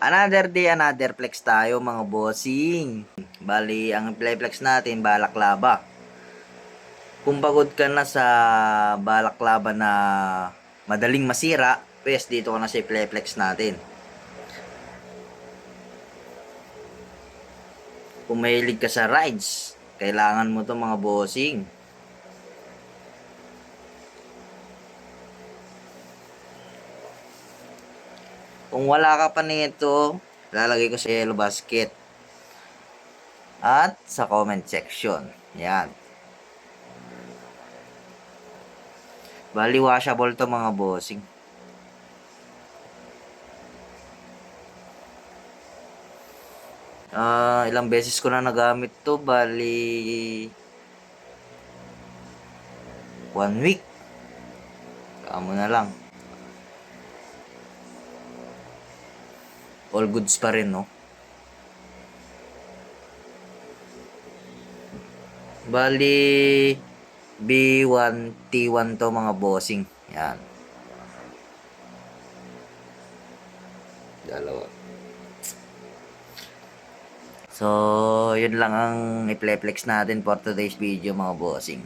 Another day, another flex tayo mga bossing. Bali, ang flex natin, balaklava. Kung pagod ka na sa balaklava na madaling masira, pues dito ka na sa flex natin. Kung mahilig ka sa rides, kailangan mo to mga bossing. Kung wala ka pa nito, lalagay ko sa yellow basket at sa comment section. Yan. Bali washable to mga bossing. Ilang beses ko na nagamit to, bali 1 week. Kamo na lang. All goods pa rin, no? Bali B1 T1 to mga bossing. Yan. Dalawa. So, yun lang ang i-flex natin for today's video mga bossing.